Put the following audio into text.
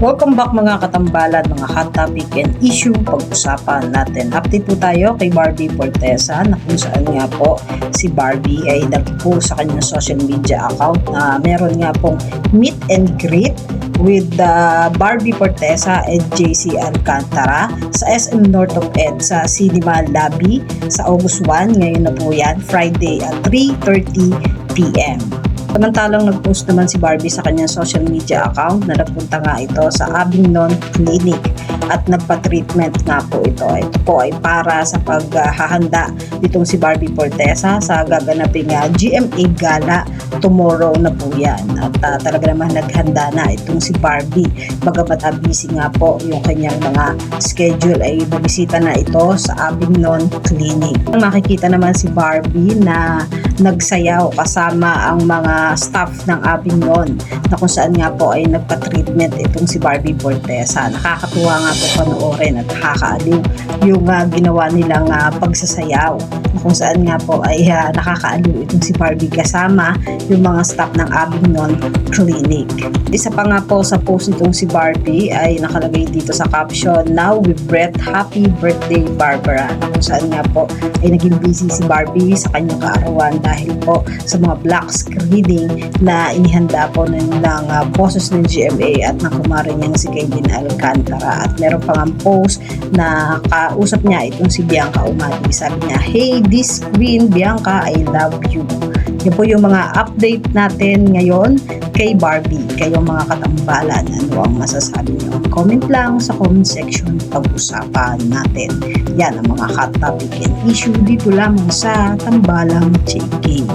Welcome back mga katambalan, mga hot topic and issue pag-usapan natin. Update po tayo kay Barbie Fortesa na kung saan nga po si Barbie ay nag-post sa kanyang social media account na meron nga pong meet and greet with Barbie Fortesa and JC Alcantara sa SM North of EDSA Cinema Lobby sa August 1. Ngayon na po yan, Friday at 3:30 p.m. Samantalang nag-post naman si Barbie sa kanyang social media account na nagpunta nga ito sa Avignon Clinic at nagpa-treatment nga po ito. Ito po ay para sa paghahanda nitong si Barbie Fortesa sa gaganaping GMA Gala tomorrow na po yan. At talaga naman naghanda na itong si Barbie. Bagamat busy nga po yung kanyang mga schedule ay bumisita na ito sa Avignon Clinic. Makikita naman si Barbie na nagsayaw kasama ang mga staff ng Avignon na kung saan nga po ay nagpa-treatment itong si Barbie Fortesa. Nakakatuwa nga po panoorin at nakakaaliw yung ginawa nilang pagsasayaw na kung saan nga po ay nakakaaliw itong si Barbie kasama yung mga staff ng Avignon Clinic. Isa pa nga po sa post nitong si Barbie ay nakalagay dito sa caption, "Now with Brett, happy birthday Barbara." Na kung saan nga po ay naging busy si Barbie sa kanyang kaarawan dahil po sa mga black screening na inihanda po ng boses ng GMA at ng kumarin niyang si Kaylin Alcantara. At meron pang post na kausap niya itong si Bianca Umali. Sabi niya, "Hey, this queen Bianca, I love you." Yan po yung mga update natin ngayon kay Barbie. Kayong mga katambalan, ano ang masasabi niyo? Comment lang sa comment section, pag-usapan natin. Yan ang mga hot topic and issue dito lamang sa Tambalang Checking.